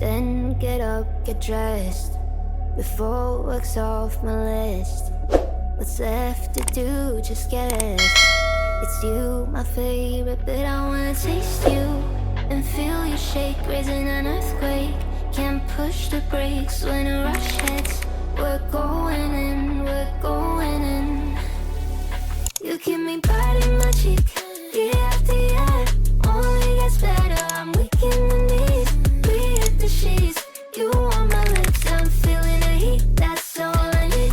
Then get up, get dressed, before work's off my list. What's left to do, just guess. It's you, my favorite, but I wanna taste you and feel you shake, raising an earthquake. Can't push the brakes when a rush hits. We're going in, we're going in. You keep me biting my cheek, year after year. Only gets better, I'm weak in the knees. We hit the sheets, you on my lips, I'm feeling the heat. That's all I need.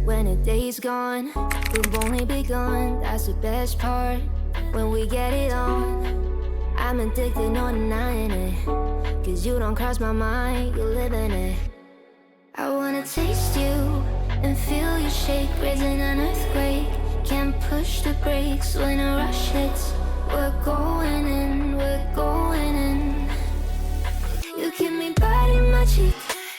When a day's gone, we've only begun. That's the best part, when we get it on. I'm addicted, no denying it, 'cause you don't cross my mind, you live in it. I wanna taste you and feel you shake, raising an earthquake. Can't push the brakes when a rush hits. We're going in, we're going in. You keep me biting my cheek,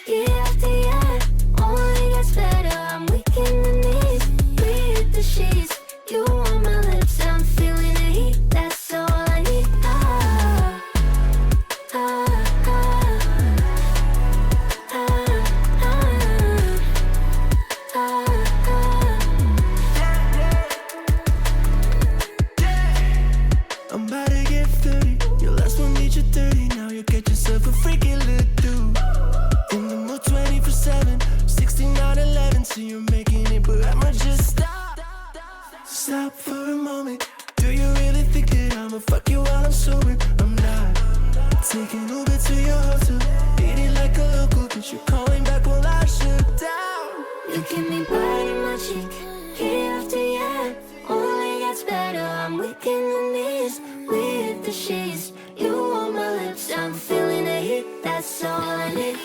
year after year. Only gets better, I'm weak in the knees. We hit the sheets, you on my lips, I'm feeling the heat. That's all I need. I'm about to get 30. Your last one made you 30. Now you get yourself a freaking little dude. In the mood 24/7, 6911. So you're making it, but I'ma just stop. Stop for a moment. Do you really think that I'ma fuck you while I'm sober? I'm not. Taking Uber to your hotel, eating like a local, but you're calling back while I shut down. You keep me biting my cheek, year after year. Only gets better, I'm weak in the knees. We hit the sheets, you on my lips, I'm feeling the heat. That's all I need.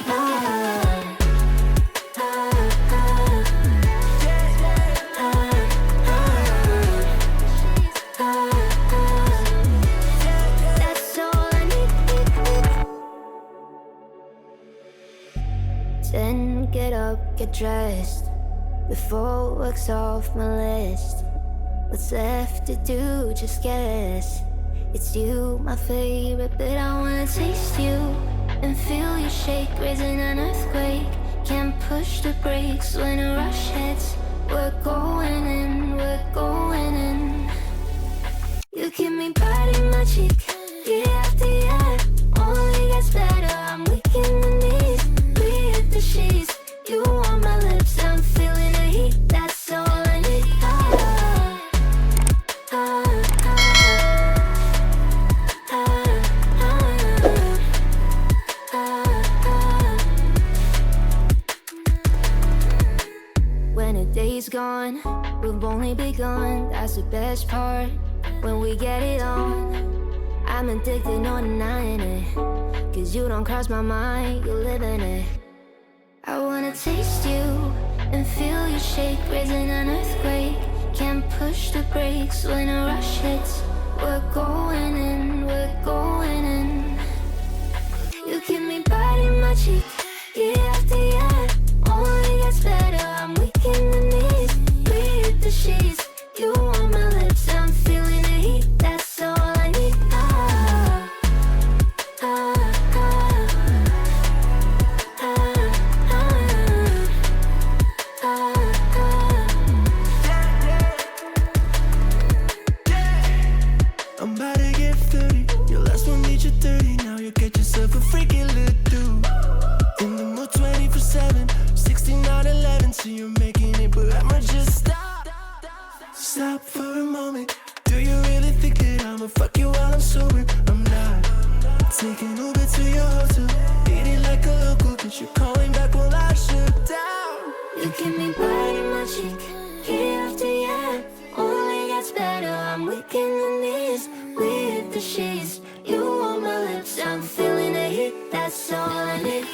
That's all I need. Then get up, get dressed, before work's off my list. What's left to do, just guess. It's you, my favorite, but I wanna taste you and feel you shake, raising an earthquake. Can't push the brakes when a rush hits. We're going in, we're going in. You keep me biting my cheek, year after year. Only gets better, I'm weak in the knees. We hit the sheets, you on my lips, I'm feeling the heat. That's all I need. When a day's gone, we've only begun. That's the best part, when we get it on. I'm addicted, no denying it, 'cause you don't cross my mind, you live in it. I wanna taste you and feel you shake, raising an earthquake. Can't push the brakes when a rush hits. We're going in, we're going in. You keep me biting my cheek, year after year. Only gets better, I'm weak in the knees. We hit the sheets, you on my lips, I'm feeling the heat. That's all I need. I'm about to get 30. Your last one made you 30. Now you get yourself a freaking little dude. In the mood 24/7, 6911. So you're making it, but I'ma just stop. Stop for a moment. Do you really think that I'ma fuck you while I'm sober? I'm not. Taking Uber to your hotel, eating like a local, but you're calling back while I shut down. You keep me biting my cheek, year after year. Only gets better, I'm weak in the knees. We hit the sheets, you on my lips, I'm feeling the heat. That's all I need.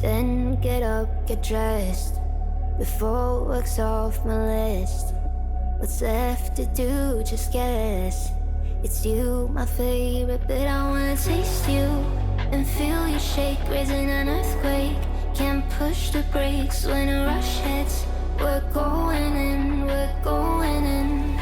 Then get up, get dressed. Before work's off my list. What's left to do, just guess. It's you, my favorite, but I wanna taste you and feel you shake, raising an earthquake. Can't push the brakes when a rush hits. We're going in, we're going in.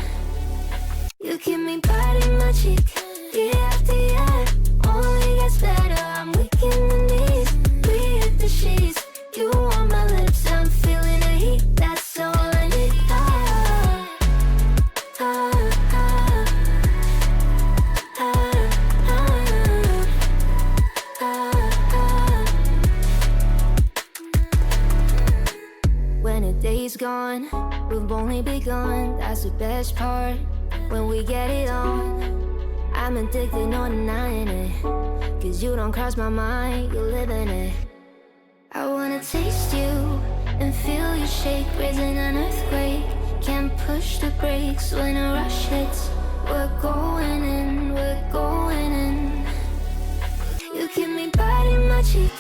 You keep me biting my cheek, year after year. Only gets better, I'm weak in the knees. We hit the sheets, you on my lips, I'm feeling the heat. That's all I need. When a day's gone, we've only begun. That's the best part. When we get it on, I'm addicted, no denying it. Cause you don't cross my mind, you live in it. I wanna taste you and feel you shake, raising an earthquake. Can't push the brakes when a rush hits. We're going in, we're going in. You keep me biting my cheek,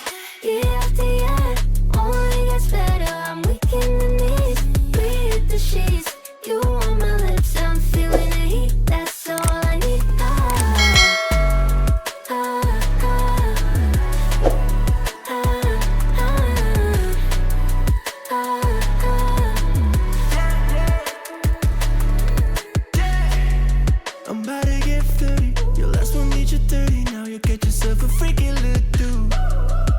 year after year. Only gets better, I'm weak in the knees. We hit the sheets, you on my lips, I'm feeling the heat. That's all I need. I'm about to get 30. Your last one needs you 30. Now you get yourself a freaky little dude.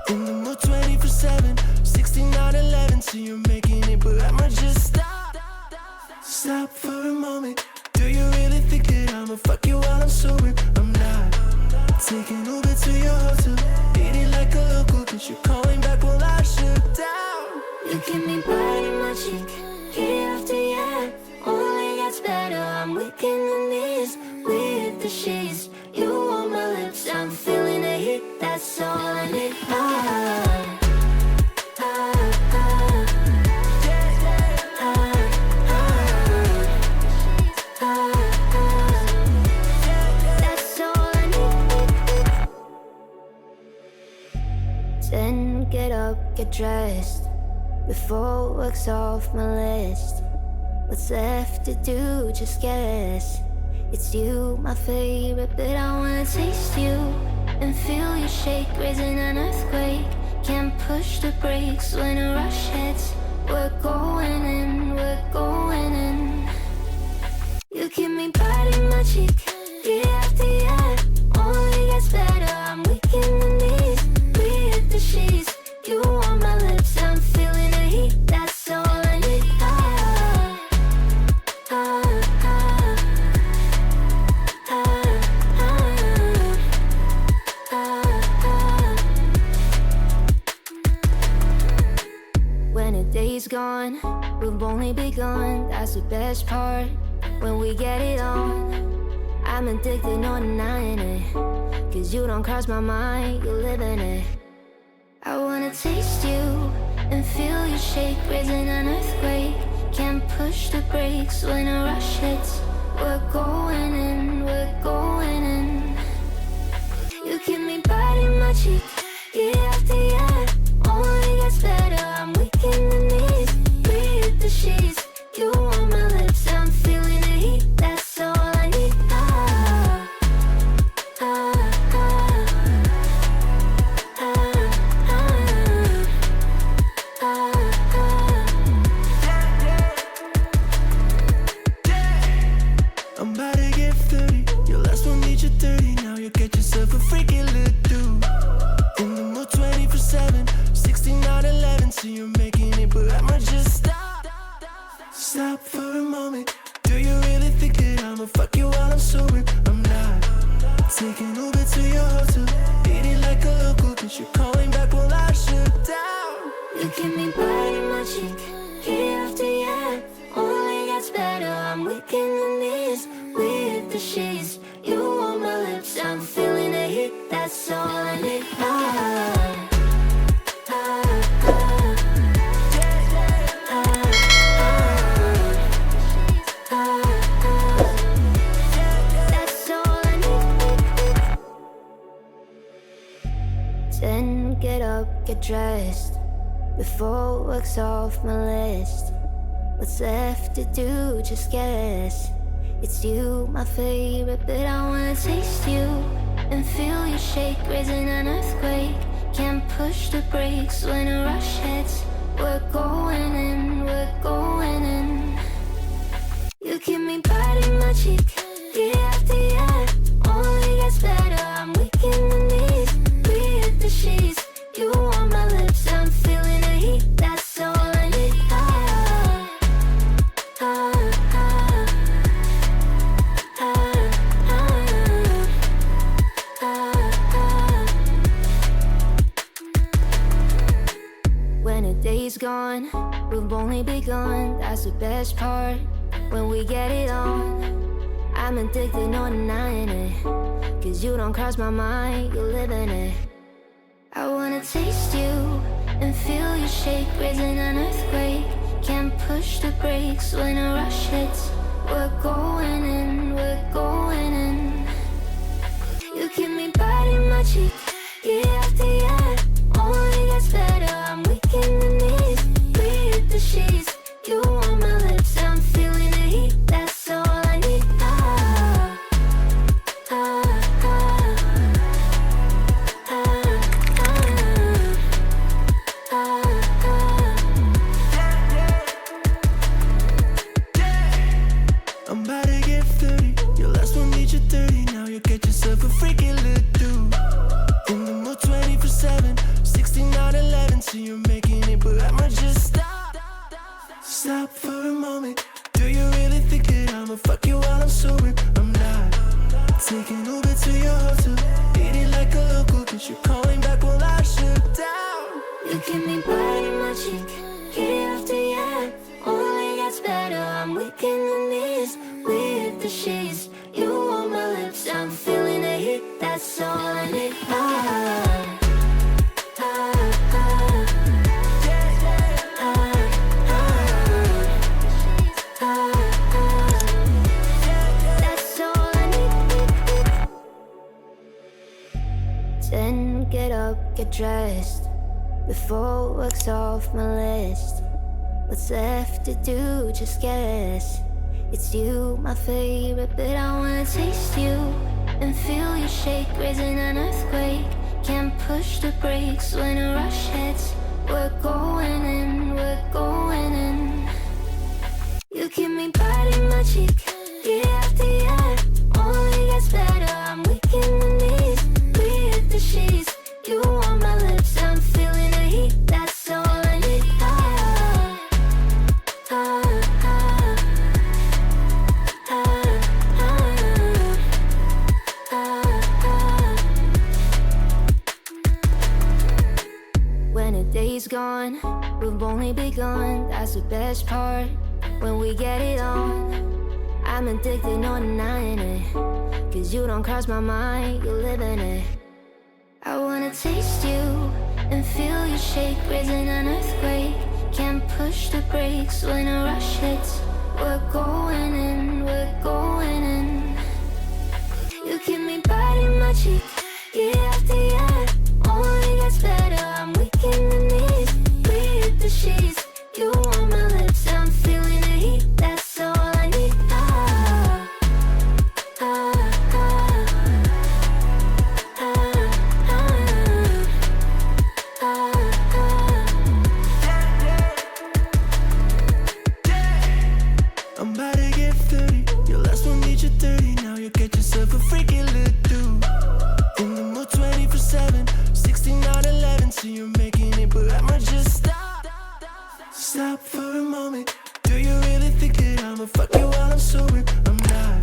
In the mood 24/7, 6911. So you're making it, but I'ma just stop. Stop for a moment. Do you really think that I'ma fuck you while I'm sober? I'm not. Taking Uber to your hotel. Beat it like a local, cause you're calling back while I shut down. You keep me biting my cheek, year after year. Only gets better, I'm weak in the knees. We hit the sheets, you on my lips, I'm feeling the heat. That's all I need. That's all I need. Then get up, get dressed. Before work's off my list. What's left to do, just guess. It's you, my favorite, but I wanna taste you and feel you shake, raising an earthquake. Can't push the brakes when a rush hits. We're going in, we're going in. You keep me biting my cheek, year after year. Only gets better, I'm weak in the knees. We hit the sheets, you on my lips, I'm feeling the heat. That's all I need. When a day's gone, we've only begun. That's the best part. When we get it on, I'm addicted, no denying it. Cause you don't cross my mind, you live in it. I wanna taste you and feel you shake, raising an earthquake. Can't push the brakes when a rush hits. We're going in, we're going in. You keep me biting my cheek, year after year. Only gets better, I'm weak in the knees. We hit the sheets, you on my lips, I'm feeling the heat. That's all I need. I'm about to get 30. Your last one needs you 30. Now you get yourself a freaky little dude. In the mood 24/7, 6911. So you're making it, but I'ma just stop. Stop for a moment. Do you really think that I'ma fuck you while I'm sober? I'm not. Taking Uber to your hotel. Beat it like a local, cause you're calling back while I shut down. You keep me biting my cheek, year after year. Only gets better, I'm weak in the knees. We hit the sheets, you on my lips, I'm feeling the heat. That's all I need. That's all I need. Then get up, get dressed. before work's off my list. What's left to do, just guess. It's you, my favorite, but I wanna taste you and feel you shake, raising an earthquake. Can't push the brakes when a rush hits. We're going in, we're going in. You keep me biting my cheek, year after year. Only gets better, I'm weak in the knees. We hit the sheets, you on my lips, I'm feeling the heat. That's all I need. When a day's gone, we've only begun. That's the best part, when we get it on. I'm addicted, no denying it. Cause you don't cross my mind, you live in it. I wanna taste you and feel you shake, raising an earthquake. Can't push the brakes when a rush hits. We're going in, we're going in. You keep me biting my cheek, year after year. Only gets better, I'm weak in the knees. We hit the sheets, you on my lips, I'm feeling the heat. That's all I need. I'm about to get 30. Your last one made you 30. Now you get yourself a freaky little dude. In the mood 24/7, 69:11. So you're making it, but I'ma just stop. Stop for a moment. Do you really think that I'ma fuck you while I'm sober? I'm not. Taking Uber to your hotel. Eat it like a local, cause you're calling back while I shut down. You keep me biting my cheek, year after year. Only gets better, I'm weak in the knees. We hit the sheets, you on my lips, I'm feeling the heat. That's all I need. That's all I need. Then get up, get dressed, before work's off my list. What's left to do, just guess. It's you, my favorite, but I wanna taste you and feel you shake, raising an earthquake. Can't push the brakes when a rush hits. We're going in, we're going in. You keep me biting my cheek, year after year. Only gets better, I'm weak in the knees. We hit the sheets, you on my lips, I'm feeling the heat. That's all I need. When a day's gone, we've only begun. That's the best part, when we get it on. I'm addicted, no denying it. Cause you don't cross my mind, you live in it. I wanna taste you and feel you shake, raising an earthquake. Can't push the brakes when a rush hits. We're going in, we're going in. You keep me biting my cheek, year after year. Only gets better, I'm weak in the knees. We hit the sheets, you on my lips, I'm feeling the heat. That's all I need. I'm about to get 30. Your last one made you 30. Now you get yourself a freaky little dude. In the mood 24/7, 69:11. So you're making it, but I'ma just stop. Stop for a moment. Do you really think that I'ma fuck you while I'm sober? I'm not.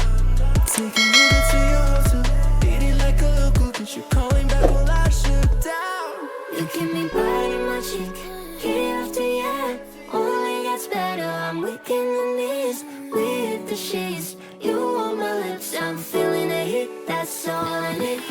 Taking Uber to your hotel. Eat it like a local, cause you're calling back while I shut down. You keep me biting my cheek, year after year. Only gets better, I'm weak in the knees. We hit the sheets, you on my lips, I'm feeling the heat. That's all I need.